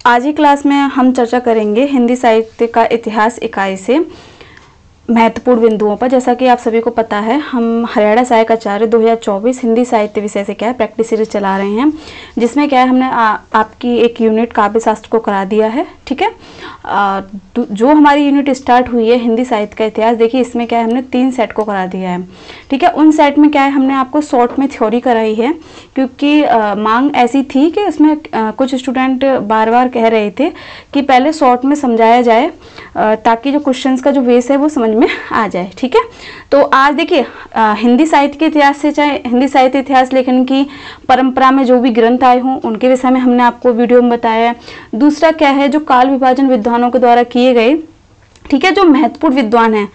आज की क्लास में हम चर्चा करेंगे हिंदी साहित्य का इतिहास इकाई से महत्वपूर्ण बिंदुओं पर। जैसा कि आप सभी को पता है, हम हरियाणा सहायक आचार्य 2024 हिंदी साहित्य विषय से क्या है प्रैक्टिस सीरीज चला रहे हैं, जिसमें क्या है हमने आपकी एक यूनिट काव्य शास्त्र को करा दिया है। ठीक है, जो हमारी यूनिट स्टार्ट हुई है हिंदी साहित्य का इतिहास, देखिए इसमें क्या है हमने 3 सेट को करा दिया है। ठीक है, उन सेट में क्या है हमने आपको शॉर्ट में थ्योरी कराई है, क्योंकि मांग ऐसी थी कि उसमें कुछ स्टूडेंट बार बार कह रहे थे कि पहले शॉर्ट में समझाया जाए ताकि जो क्वेश्चंस का जो बेस है वो समझ में आ जाए। ठीक है, तो आज देखिए हिंदी साहित्य के इतिहास से, चाहे हिंदी साहित्य इतिहास लेखन की परंपरा में जो भी ग्रंथ आए हों उनके विषय में हमने आपको वीडियो में बताया है। दूसरा क्या है, जो काल विभाजन विद्वानों के द्वारा किए गए, ठीक है, जो महत्वपूर्ण विद्वान हैं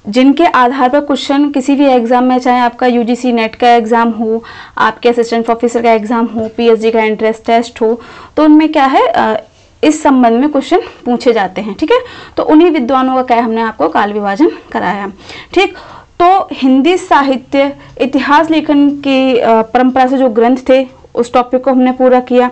जिनके आधार पर क्वेश्चन किसी भी एग्जाम में, चाहे आपका यूजीसी नेट का एग्जाम हो, आपके असिस्टेंट प्रोफेसर का एग्जाम हो, पीएचडी का एंट्रेंस टेस्ट हो, तो उनमें क्या है इस संबंध में क्वेश्चन पूछे जाते हैं। ठीक है, तो उन्हीं विद्वानों का क्या है हमने आपको काल विभाजन कराया। ठीक, तो हिंदी साहित्य इतिहास लेखन की परंपरा से जो ग्रंथ थे उस टॉपिक को हमने पूरा किया।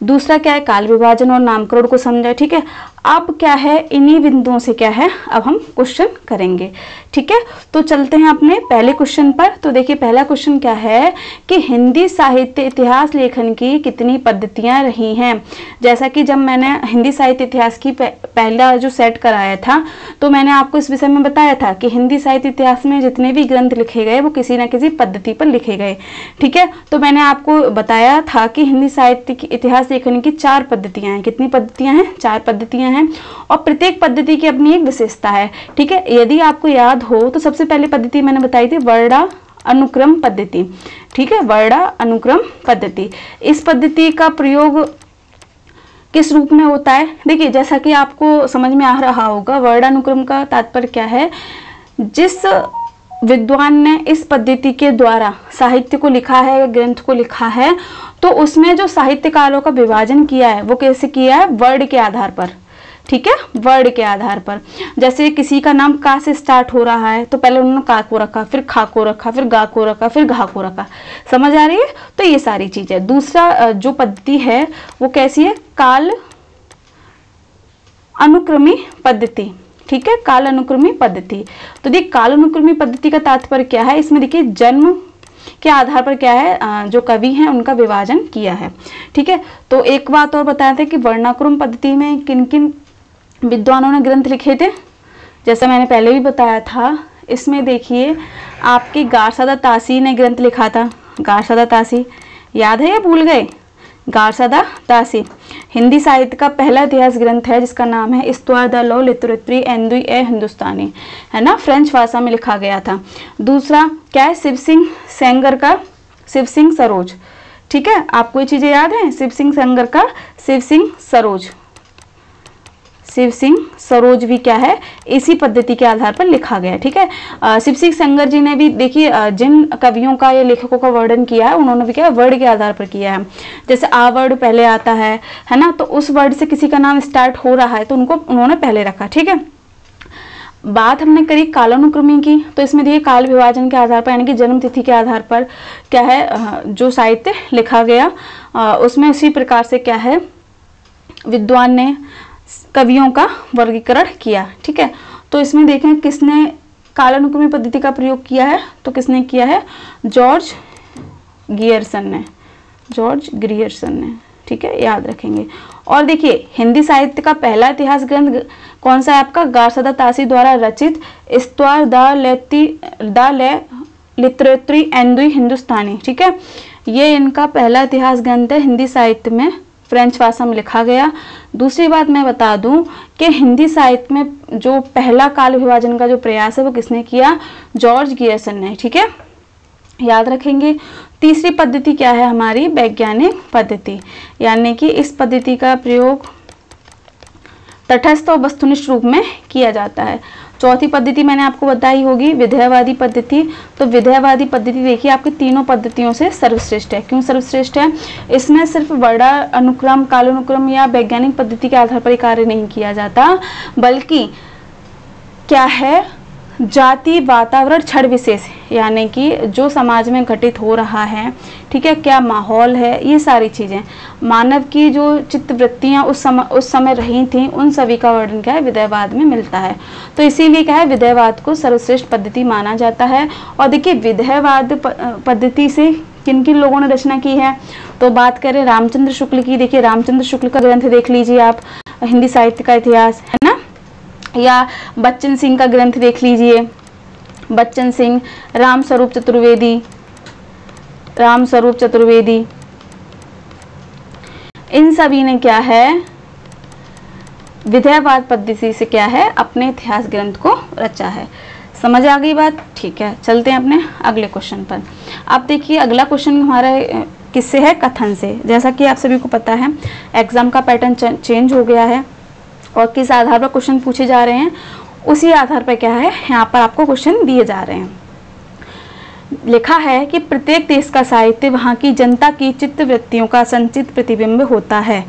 दूसरा क्या है, काल विभाजन और नामकरण को समझा। ठीक है, अब क्या है इन्हीं बिंदुओं से क्या है अब हम क्वेश्चन करेंगे। ठीक है, तो चलते हैं अपने पहले क्वेश्चन पर। तो देखिए पहला क्वेश्चन क्या है कि हिंदी साहित्य इतिहास लेखन की कितनी पद्धतियां रही हैं। जैसा कि जब मैंने हिंदी साहित्य इतिहास की पहला जो सेट कराया था, तो मैंने आपको इस विषय में बताया था कि हिंदी साहित्य इतिहास में जितने भी ग्रंथ लिखे गए वो किसी न किसी पद्धति पर लिखे गए। ठीक है, तो मैंने आपको बताया था कि हिंदी साहित्य की इतिहास लेखन की 4 पद्धतियां हैं। कितनी पद्धतियां हैं? 4 पद्धतियां हैं, और प्रत्येक पद्धति की अपनी एक विशेषता है। ठीक है, यदि आपको याद हो तो सबसे पहली पद्धति मैंने बताई थी वर्णा अनुक्रम पद्धति। ठीक है, वर्णा अनुक्रम पद्धति। इस पद्धति का प्रयोग किस रूप में होता है? देखिए जैसा कि आपको समझ में आ रहा होगा, वर्णानुक्रम का तात्पर्य क्या है, जिस विद्वान ने इस पद्धति के द्वारा साहित्य को लिखा है, ग्रंथ को लिखा है, तो उसमें जो साहित्यकारों का विभाजन किया है वो कैसे किया है? वर्ण के आधार पर। ठीक है, वर्ण के आधार पर। जैसे किसी का नाम का से स्टार्ट हो रहा है तो पहले उन्होंने का को रखा, फिर खा को रखा, फिर गा को रखा, फिर घा को रखा। समझ आ रही है? तो ये सारी चीजें। दूसरा जो पद्धति है वो कैसी है? काल अनुक्रमी पद्धति। ठीक है, काल अनुक्रमी पद्धति। तो देखिए काल अनुक्रमी पद्धति का तात्पर्य क्या है, इसमें देखिए जन्म के आधार पर क्या है जो कवि हैं उनका विभाजन किया है। ठीक है, तो एक बात और बताते हैं कि वर्णानुक्रम पद्धति में किन किन विद्वानों ने ग्रंथ लिखे थे। जैसा मैंने पहले भी बताया था, इसमें देखिए आपकी गारसादा तासी ने ग्रंथ लिखा था। गारसादा तासी याद है या भूल गए? गारसादा तासी हिंदी साहित्य का पहला इतिहास ग्रंथ है जिसका नाम है इस्तवार द लॉ लिटरेटरी एंड ए हिंदुस्तानी, है ना, फ्रेंच भाषा में लिखा गया था। दूसरा क्या है? शिव सिंह सेंगर का शिव सिंह सरोज। ठीक है, आपको ये चीजें याद हैं? शिव सिंह सेंगर का शिव सिंह सरोज। शिव सिंह सरोज भी क्या है इसी पद्धति के आधार पर लिखा गया। ठीक है, शिव सिंह सेंगर जी ने भी देखिए जिन कवियों का या लेखकों का वर्णन किया है उन्होंने भी क्या वर्ण के आधार पर किया है। जैसे आ वर्ड पहले आता है ना, तो उस वर्ड से किसी का नाम स्टार्ट हो रहा है तो उनको उन्होंने पहले रखा। ठीक है, बात हमने करी कालानुक्रमी की, तो इसमें देखिए काल विभाजन के आधार पर यानी कि जन्म तिथि के आधार पर क्या है जो साहित्य लिखा गया, उसमें उसी प्रकार से क्या है विद्वान ने कवियों का वर्गीकरण किया। ठीक है, तो इसमें देखें किसने कालानुक्रमी पद्धति का प्रयोग किया है, तो किसने किया है? जॉर्ज गियर्सन ने। जॉर्ज ग्रियर्सन ने। ठीक है, याद रखेंगे। और देखिए हिंदी साहित्य का पहला इतिहास ग्रंथ कौन सा है आपका? गारसादा तासी द्वारा रचित इस्तवार द लिटरेटरी एंड हिंदुस्तानी। ठीक है, ये इनका पहला इतिहास ग्रंथ है, हिंदी साहित्य में फ्रेंच भाषा में लिखा गया। दूसरी बात मैं बता दूं कि हिंदी साहित्य में जो पहला काल विभाजन का जो प्रयास है वो किसने किया? जॉर्ज गियर्सन ने। ठीक है, याद रखेंगे। तीसरी पद्धति क्या है हमारी? वैज्ञानिक पद्धति, यानी कि इस पद्धति का प्रयोग तटस्थ और वस्तुनिष्ठ रूप में किया जाता है। चौथी पद्धति मैंने आपको बताई होगी विधेयवादी पद्धति। तो विधेयवादी पद्धति देखिए आपकी तीनों पद्धतियों से सर्वश्रेष्ठ है। क्यों सर्वश्रेष्ठ है? इसमें सिर्फ वर्णा अनुक्रम, कालानुक्रम या वैज्ञानिक पद्धति के आधार पर कार्य नहीं किया जाता, बल्कि क्या है जाति वातावरण क्षण विशेष, यानी कि जो समाज में घटित हो रहा है, ठीक है, क्या माहौल है, ये सारी चीज़ें, मानव की जो चित्तवृत्तियाँ उस समय रही थी, उन सभी का वर्णन क्या है, विधेयवाद में मिलता है। तो इसीलिए क्या है, विधेयवाद को सर्वश्रेष्ठ पद्धति माना जाता है। और देखिए विधेयवाद पद्धति से किन किन लोगों ने रचना की है, तो बात करें रामचंद्र शुक्ल की। देखिए रामचंद्र शुक्ल का ग्रंथ देख लीजिए आप, हिंदी साहित्य का इतिहास, है ना, या बच्चन सिंह का ग्रंथ देख लीजिए, बच्चन सिंह, राम स्वरूप चतुर्वेदी, इन सभी ने क्या है, विधेयवाद पद्धति से क्या है, अपने इतिहास ग्रंथ को रचा है। समझ आ गई बात? ठीक है, चलते हैं अपने अगले क्वेश्चन पर। अब देखिए अगला क्वेश्चन हमारा किससे है, कथन से। जैसा कि आप सभी को पता है एग्जाम का पैटर्न चेंज हो गया है और किस आधार पर क्वेश्चन पूछे जा रहे हैं, उसी आधार पर क्या है, यहाँ पर आपको क्वेश्चन दिए जा रहे हैं। लिखा है कि प्रत्येक देश का साहित्य वहाँ की जनता की चित्तवृत्तियों का संचित प्रतिबिंब होता है।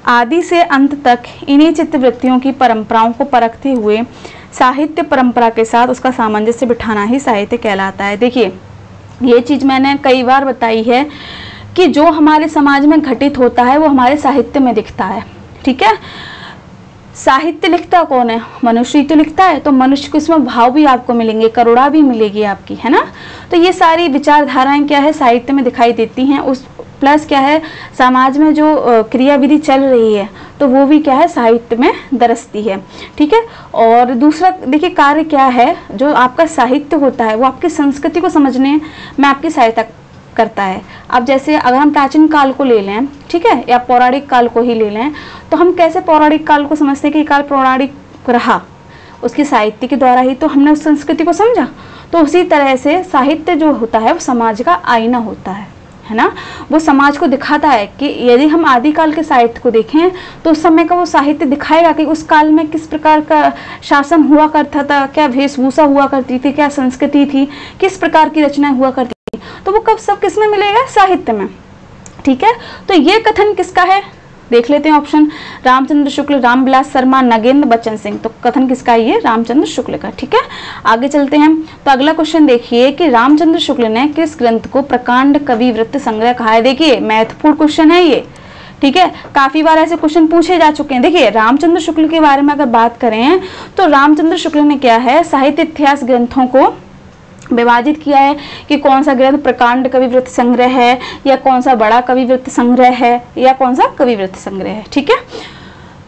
आदि से अंत तक इन्हीं चित्तवृत्तियों की परंपराओं को परखते हुए साहित्य परंपरा के साथ उसका सामंजस्य बिठाना ही साहित्य कहलाता है। देखिए ये चीज़ मैंने कई बार बताई है कि जो हमारे समाज में घटित होता है वो हमारे साहित्य में दिखता है, ठीक है। साहित्य लिखता कौन है, मनुष्य ही तो लिखता है, तो मनुष्य को इसमें भाव भी आपको मिलेंगे, करुणा भी मिलेगी आपकी, है ना। तो ये सारी विचारधाराएं क्या है, साहित्य में दिखाई देती हैं। उस प्लस क्या है, समाज में जो क्रियाविधि चल रही है तो वो भी क्या है, साहित्य में दरसती है, ठीक है। और दूसरा देखिए कार्य क्या है, जो आपका साहित्य होता है वो आपकी संस्कृति को समझने में आपकी सहायता करता है। अब जैसे अगर हम प्राचीन काल को ले लें, ठीक है, या पौराणिक काल को ही ले लें, तो हम कैसे पौराणिक काल को समझते हैं कि काल पौराणिक रहा, उसकी साहित्य के द्वारा ही तो हमने उस संस्कृति को समझा। तो उसी तरह से साहित्य जो होता है वो समाज का आईना होता है ना। वो समाज को दिखाता है कि यदि हम आदिकाल के साहित्य को देखें तो उस समय का वो साहित्य दिखाएगा कि उस काल में किस प्रकार का शासन हुआ करता था, क्या वेशभूषा हुआ करती थी, क्या संस्कृति थी, किस प्रकार की रचनाएं हुआ करती थी। तो वो कब सब किस में मिलेगा, साहित्य में, ठीक है। तो ये कथन किसका है, देख लेते हैं ऑप्शन, रामचंद्र शुक्ल, रामविलास शर्मा, नगेंद्र, बच्चन सिंह। तो कथन किसका है, ये रामचंद्र शुक्ल का, ठीक है। आगे चलते हैं। तो अगला क्वेश्चन देखिए कि रामचंद्र शुक्ल ने किस ग्रंथ को प्रकांड कवि वृत्त संग्रह कहा है। देखिए महत्वपूर्ण क्वेश्चन है ये, ठीक है, काफी बार ऐसे क्वेश्चन पूछे जा चुके हैं। देखिए रामचंद्र शुक्ल के बारे में अगर बात करें तो रामचंद्र शुक्ल ने क्या है, साहित्य इतिहास ग्रंथों को विभाजित किया है कि कौन सा ग्रंथ प्रकांड कवि वृत्त संग्रह है, या कौन सा बड़ा कवि वृत्त संग्रह है, या कौन सा कवि वृत्त संग्रह है, ठीक है।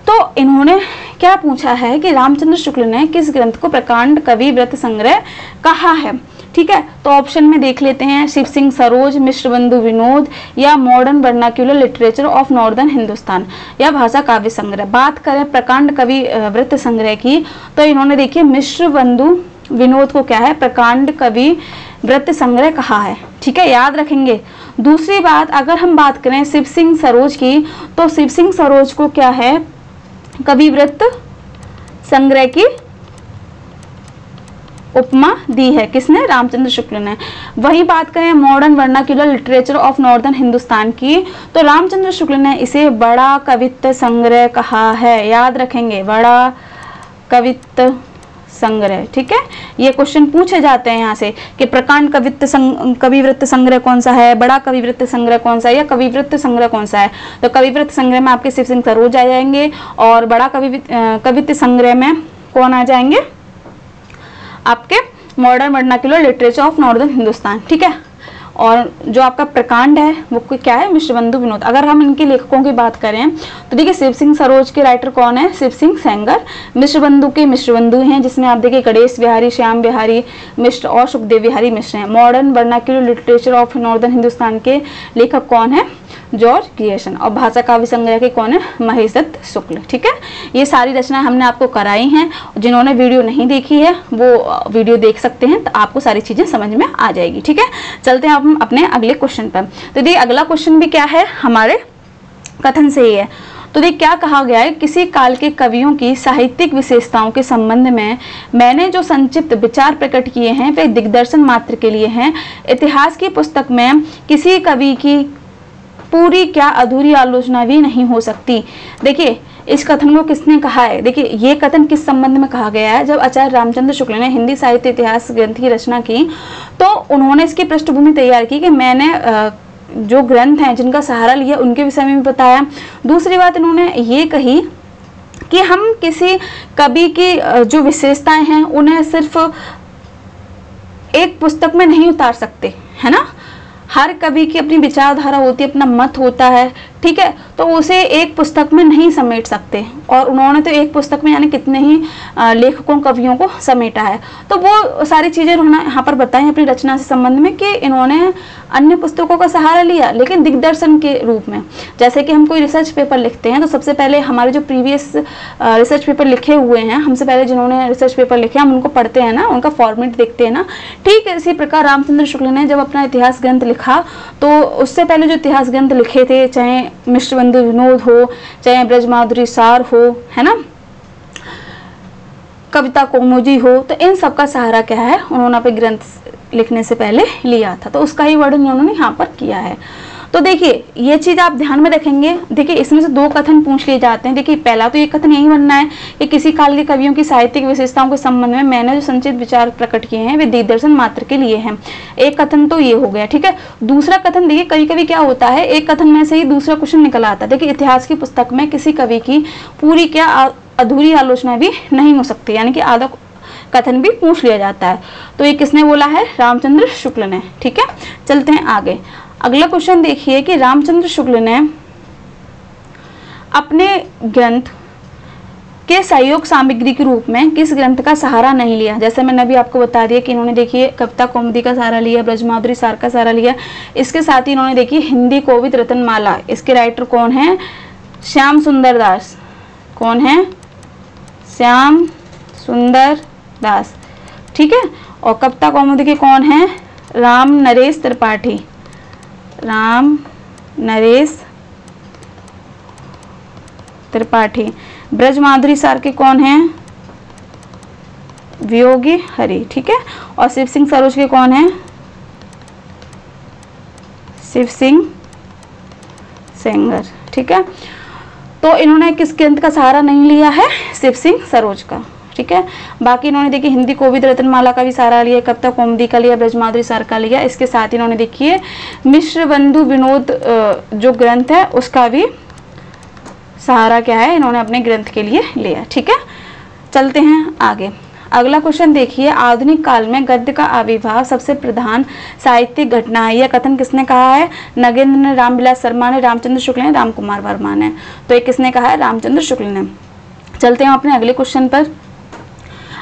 तो इन्होंने क्या पूछा है कि रामचंद्र शुक्ल ने किस ग्रंथ को प्रकांड कवि वृत्त संग्रह कहा है, ठीक है। तो ऑप्शन में देख लेते हैं, शिव सिंह सरोज, मिश्र बंधु विनोद, या modern vernacular literature of northern Hindustan, या भाषा काव्य संग्रह। बात करें प्रकांड कवि वृत्त संग्रह की तो इन्होंने देखिए मिश्र बंधु विनोद को क्या है, प्रकांड कवि वृत्त संग्रह कहा है, ठीक है, याद रखेंगे। दूसरी बात अगर हम बात करें शिव सिंह सरोज की, तो शिव सिंह सरोज को क्या है, कवि वृत्त संग्रह की उपमा दी है, किसने, रामचंद्र शुक्ल ने। वही बात करें modern vernacular literature of northern Hindustan की, तो रामचंद्र शुक्ल ने इसे बड़ा कवित्त संग्रह कहा है, याद रखेंगे, बड़ा कवित्त संग्रह, ठीक है। ये क्वेश्चन पूछे जाते हैं यहाँ से कि प्रकांड कविवृत्त संग्रह कौन सा है, बड़ा कविवृत्त संग्रह कौन सा है, या कविवृत्त संग्रह कौन सा है। तो कविवृत्त संग्रह में आपके शिव सिंह सरोज आ जाएंगे, और बड़ा कवित्त संग्रह में कौन आ जाएंगे, आपके modern vernacular literature of northern Hindustan, ठीक है। और जो आपका प्रकांड है वो क्या है, मिश्र बंधु विनोद। अगर हम इनके लेखकों की बात करें तो देखिए शिव सिंह सरोज के राइटर कौन है, शिव सिंह सेंगर। मिश्र बंधु के मिश्र बंधु हैं, जिसमें आप देखिए गणेश बिहारी, श्याम बिहारी मिश्र और सुखदेव बिहारी मिश्र हैं। Modern vernacular literature of northern Hindustan के लेखक कौन है, जॉर्ज ग्रियर्सन। और भाषा काव्य संग्रह के कौन है, महेश दत्त शुक्ल, ठीक है। ये सारी रचनाएं हमने आपको कराई हैं, जिन्होंने वीडियो नहीं देखी है वो वीडियो देख सकते हैं, तो आपको सारी चीजें समझ में आ जाएगी, ठीक है। चलते हैं हम अपने अगले क्वेश्चन पर। तो देखिए अगला क्वेश्चन भी क्या है, हमारे कथन से ही है। तो देखिए क्या कहा गया है, किसी काल के कवियों की साहित्यिक विशेषताओं के संबंध में मैंने जो संक्षिप्त विचार प्रकट किए हैं वे दिग्दर्शन मात्र के लिए हैं। इतिहास की पुस्तक में किसी कवि की पूरी क्या अधूरी आलोचना भी नहीं हो सकती। देखिए इस कथन को किसने कहा है, देखिए ये कथन किस संबंध में कहा गया है। जब आचार्य रामचंद्र शुक्ल ने हिंदी साहित्य इतिहास ग्रंथ की रचना की तो उन्होंने इसकी पृष्ठभूमि तैयार की कि मैंने जो ग्रंथ हैं जिनका सहारा लिया उनके विषय में भी बताया। दूसरी बात इन्होंने ये कही कि हम किसी कवि की जो विशेषताएं हैं उन्हें सिर्फ एक पुस्तक में नहीं उतार सकते, है ना। हर कवि की अपनी विचारधारा होती है, अपना मत होता है, ठीक है, तो उसे एक पुस्तक में नहीं समेट सकते। और उन्होंने तो एक पुस्तक में यानी कितने ही लेखकों कवियों को समेटा है। तो वो सारी चीज़ें उन्होंने यहाँ पर बताई अपनी रचना से संबंध में कि इन्होंने अन्य पुस्तकों का सहारा लिया लेकिन दिग्दर्शन के रूप में। जैसे कि हम कोई रिसर्च पेपर लिखते हैं तो सबसे पहले हमारे जो प्रीवियस रिसर्च पेपर लिखे हुए हैं, हमसे पहले जिन्होंने रिसर्च पेपर लिखे हम उनको पढ़ते हैं ना, उनका फॉर्मेट देखते हैं ना। ठीक है, इसी प्रकार रामचंद्र शुक्ल ने जब अपना इतिहास ग्रंथ लिखा तो उससे पहले जो इतिहास ग्रंथ लिखे थे, चाहे मिश्रबंधु विनोद हो, चाहे ब्रजमाधुरी सार हो, है ना, कविता कौमुदी हो, तो इन सब का सहारा क्या है उन्होंने अपने ग्रंथ लिखने से पहले लिया था। तो उसका ही वर्णन उन्होंने यहाँ पर किया है। तो देखिए ये चीज़ आप ध्यान में रखेंगे। देखिए इसमें से 2 कथन पूछ लिए जाते हैं। देखिए पहला तो ये कथन यही बनना है कि किसी काल के कवियों की साहित्यिक विशेषताओं के संबंध में मैंने जो संचित विचार प्रकट किए हैं वे दिग्दर्शन मात्र के लिए हैं। एक कथन तो ये हो गया, ठीक है। दूसरा कथन देखिए कभी कभी क्या होता है, एक कथन में से ही दूसरा क्वेश्चन निकल आता है। देखिए इतिहास की पुस्तक में किसी कवि की पूरी क्या अधूरी आलोचना भी नहीं हो सकती, यानी कि आधा कथन भी पूछ लिया जाता है। तो ये किसने बोला है, रामचंद्र शुक्ल ने, ठीक है। चलते हैं आगे। अगला क्वेश्चन देखिए कि रामचंद्र शुक्ल ने अपने ग्रंथ के सहयोग सामग्री के रूप में किस ग्रंथ का सहारा नहीं लिया। जैसे मैंने अभी आपको बता दिया कि इन्होंने देखिए कविता कौमुदी का सहारा लिया, ब्रजमाधुरी सार का सहारा लिया। इसके साथ ही इन्होंने देखिए हिंदी कोविद रत्नमाला, इसके राइटर कौन है, श्याम सुंदर दास। कौन है, श्याम सुंदर दास, ठीक है। और कविता कौमुदी के कौन है, राम नरेश त्रिपाठी। राम नरेश त्रिपाठी। ब्रजमाधुरी सार के कौन है, वियोगी हरि, ठीक है। और शिव सिंह सरोज के कौन है, शिव सिंह सेंगर, ठीक है। तो इन्होंने किस ग्रंथ का सहारा नहीं लिया है, शिव सिंह सरोज का, ठीक है। बाकी इन्होंने देखिए हिंदी कोविद रत्नमाला का भी सहारा लिया, कविता कौमुदी का लिया, ब्रजमाधुरी सार का लिया। इसके साथ ही इन्होंने देखिए मिश्रबंधु विनोद जो ग्रंथ है उसका भी सहारा क्या है इन्होंने अपने ग्रंथ के लिए लिया, ठीक है। चलते हैं आगे। अगला क्वेश्चन देखिए, आधुनिक काल में गद्य का आविर्भाव सबसे प्रधान साहित्यिक घटना है। यह कथन किसने कहा है, नगेंद्र ने, रामविलास शर्मा ने, रामचंद्र शुक्ल ने, राम कुमार वर्मा ने। तो ये किसने कहा है, रामचंद्र शुक्ल ने। चलते हैं अपने अगले क्वेश्चन पर।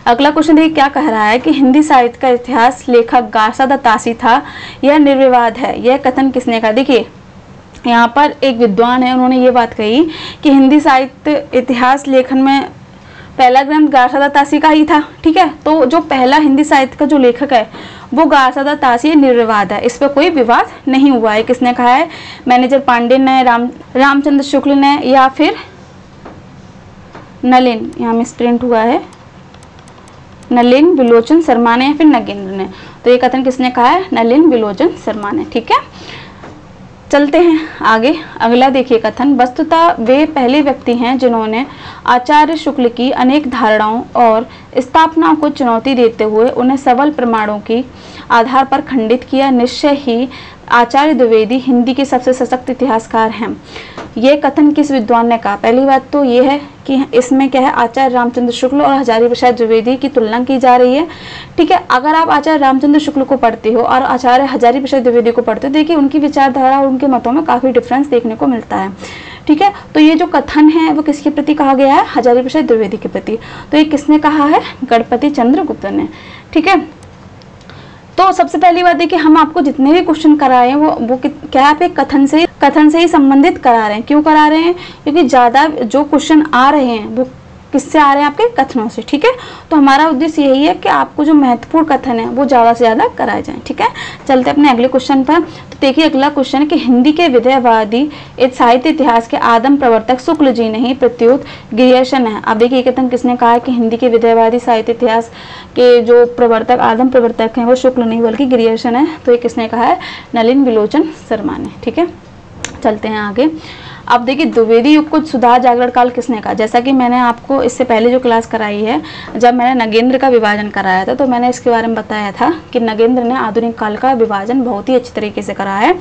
अगला क्वेश्चन देखिए क्या कह रहा है कि हिंदी साहित्य का इतिहास लेखक गासादा तासी था, यह निर्विवाद है। यह कथन किसने कहा। देखिए यहाँ पर एक विद्वान है, उन्होंने ये बात कही कि हिंदी साहित्य इतिहास लेखन में पहला ग्रंथ गासादा तासी का ही था, ठीक है। तो जो पहला हिंदी साहित्य का जो लेखक है वो गासादा तासी निर्विवाद है, इस पर कोई विवाद नहीं हुआ है। किसने कहा है, मैनेजर पांडे ने, रामचंद्र शुक्ल ने, या फिर नलिन, यहाँ में प्रिंट हुआ है, नलिन विलोचन शर्मा ने, या फिर नगेंद्र ने। तो ये कथन किसने कहा है, नलिन विलोचन शर्मा ने, ठीक है। चलते हैं आगे। अगला देखिए कथन, वस्तुतः वे पहले व्यक्ति हैं जिन्होंने आचार्य शुक्ल की अनेक धारणाओं और स्थापनाओं को चुनौती देते हुए उन्हें सबल प्रमाणों की आधार पर खंडित किया। निश्चय ही आचार्य द्विवेदी हिंदी के सबसे सशक्त इतिहासकार हैं। ये कथन किस विद्वान ने कहा। पहली बात तो ये है कि इसमें क्या है, आचार्य रामचंद्र शुक्ल और हजारी प्रसाद द्विवेदी की तुलना की जा रही है, ठीक है। अगर आप आचार्य रामचंद्र शुक्ल को पढ़ते हो और आचार्य हजारी प्रसाद द्विवेदी को पढ़ते हो, देखिए उनकी विचारधारा और उनके मतों में काफ़ी डिफरेंस देखने को मिलता है, ठीक है। तो ये जो कथन है वो किसके प्रति कहा गया है, हजारी प्रसाद द्विवेदी के प्रति। तो ये किसने कहा है, गणपति चंद्र गुप्त ने, ठीक है। तो सबसे पहली बात देखिए, हम आपको जितने भी क्वेश्चन कराए हैं वो क्या आप एक कथन से ही संबंधित करा रहे हैं। क्यों करा रहे हैं, क्योंकि ज़्यादा जो क्वेश्चन आ रहे हैं वो किससे आ रहे हैं, आपके कथनों से, ठीक है। तो हमारा उद्देश्य यही है कि आपको जो महत्वपूर्ण कथन है वो ज़्यादा से ज़्यादा कराए जाएं, ठीक है। चलते अपने अगले क्वेश्चन पर। तो देखिए अगला क्वेश्चन है कि हिंदी के विधेयवादी साहित्य इतिहास के आदम प्रवर्तक शुक्ल जी नहीं प्रत्युत गिरियर्सन है। अब देखिए कथन किसने कहा है कि हिंदी के विधेयवादी साहित्य इतिहास के जो प्रवर्तक, आदम प्रवर्तक हैं वो शुक्ल नहीं बल्कि गिरियर्सन है। तो ये किसने कहा है, नलिन विलोचन शर्मा ने, ठीक है। चलते हैं आगे। अब देखिए द्विवेदी युग को सुधार जागरण काल किसने कहा? जैसा कि मैंने आपको इससे पहले जो क्लास कराई है, जब मैंने नगेंद्र का विभाजन कराया था, तो मैंने इसके बारे में बताया था कि नगेंद्र ने आधुनिक काल का विभाजन बहुत ही अच्छी तरीके से करा है।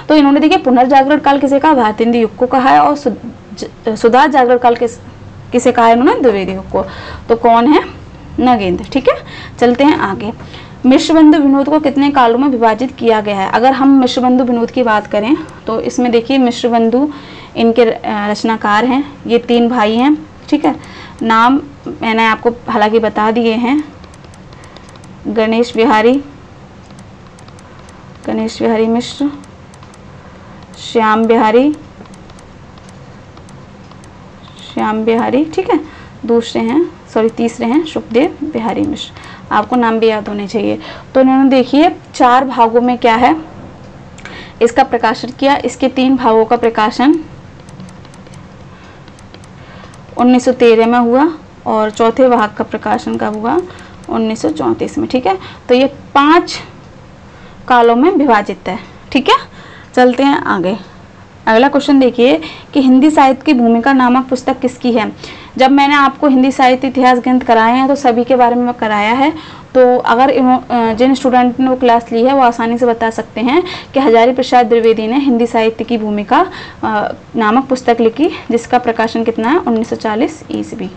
तो इन्होंने देखिए पुनर्जागरण काल किसे कहा? भारतेंदु युग को कहा है। और सुधार जागरण काल किसे कहा है इन्होंने? द्विवेदी युग को। तो कौन है? नगेंद्र। ठीक है, चलते हैं आगे। मिश्रबंधु विनोद को कितने कालों में विभाजित किया गया है? अगर हम मिश्रबंधु विनोद की बात करें तो इसमें देखिए मिश्रबंधु इनके रचनाकार हैं, ये 3 भाई हैं। ठीक है, नाम मैंने आपको हालांकि बता दिए हैं, गणेश बिहारी मिश्र, श्याम बिहारी, ठीक है, तीसरे हैं सुखदेव बिहारी मिश्र। आपको नाम भी याद होने चाहिए। तो इन्होंने देखिए 4 भागों में क्या है इसका प्रकाशन किया। इसके 3 भागों का प्रकाशन 1913 में हुआ और चौथे भाग का प्रकाशन कब हुआ? 1934 में। ठीक है, तो ये 5 कालों में विभाजित है। ठीक है, चलते हैं आगे। अगला क्वेश्चन देखिए कि हिंदी साहित्य की भूमिका नामक पुस्तक किसकी है? जब मैंने आपको हिंदी साहित्य इतिहास ग्रंथ कराए हैं तो सभी के बारे में कराया है। तो अगर जिन स्टूडेंट ने वो क्लास ली है वो आसानी से बता सकते हैं कि हजारी प्रसाद द्विवेदी ने हिंदी साहित्य की भूमिका नामक पुस्तक लिखी, जिसका प्रकाशन कितना है? 1940 ईस्वी।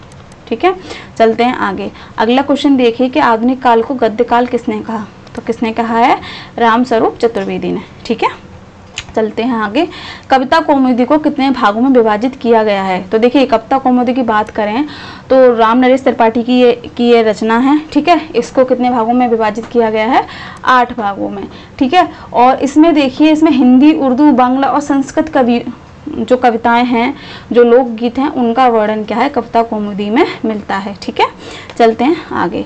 ठीक है, चलते हैं आगे। अगला क्वेश्चन देखिए कि आधुनिक काल को गद्य काल किसने कहा? तो किसने कहा है? रामस्वरूप चतुर्वेदी ने। ठीक है, चलते हैं आगे। कविता कौमुदी को कितने भागों में विभाजित किया गया है? तो देखिए कविता कौमुदी की बात करें तो राम नरेश त्रिपाठी की ये रचना है। ठीक है, इसको कितने भागों में विभाजित किया गया है? 8 भागों में। ठीक है, और इसमें देखिए इसमें हिंदी, उर्दू, बांग्ला और संस्कृत जो कविताएं हैं, जो लोकगीत हैं, उनका वर्णन क्या है? कविता कौमुदी में मिलता है। ठीक है, चलते हैं आगे।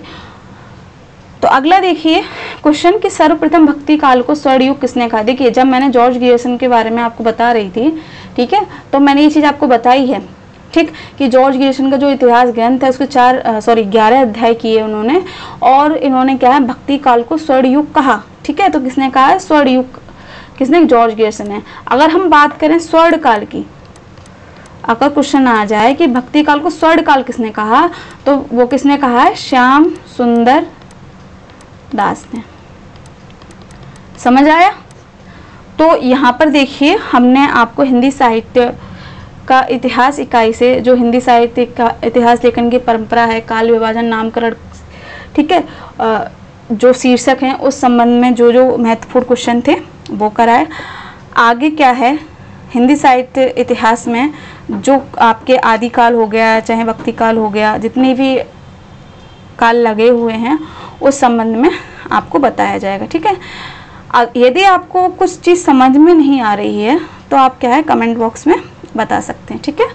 तो अगला देखिए क्वेश्चन कि सर्वप्रथम भक्ति काल को स्वर्ण युग किसने कहा? देखिए जब मैंने जॉर्ज गियर्सन के बारे में आपको बता रही थी, ठीक है, तो मैंने ये चीज़ आपको बताई है, ठीक, कि जॉर्ज गियर्सन का जो इतिहास ग्रंथ है उसके 11 अध्याय किए उन्होंने, और इन्होंने क्या है? भक्ति काल को स्वर्ण युग कहा। ठीक है, तो किसने कहा है स्वर्ण युग? किसने? जॉर्ज गियर्सन ने। अगर हम बात करें स्वर्ण काल की, अगर क्वेश्चन आ जाए कि भक्ति काल को स्वर्ण काल किसने कहा, तो वो किसने कहा है? श्याम सुंदर दास ने। समझ आया? तो यहाँ पर देखिए हमने आपको हिंदी साहित्य का इतिहास इकाई से, जो हिंदी साहित्य का इतिहास लेखन की परंपरा है, काल विभाजन, नामकरण, ठीक है, जो शीर्षक हैं उस संबंध में जो महत्वपूर्ण क्वेश्चन थे वो कराए। आगे क्या है हिंदी साहित्य इतिहास में, जो आपके आदिकाल हो गया चाहे भक्ति काल हो गया, जितने भी काल लगे हुए हैं उस संबंध में आपको बताया जाएगा। ठीक है, यदि आपको कुछ चीज़ समझ में नहीं आ रही है तो आप क्या है कमेंट बॉक्स में बता सकते हैं। ठीक है,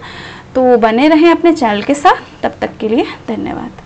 तो बने रहें अपने चैनल के साथ, तब तक के लिए धन्यवाद।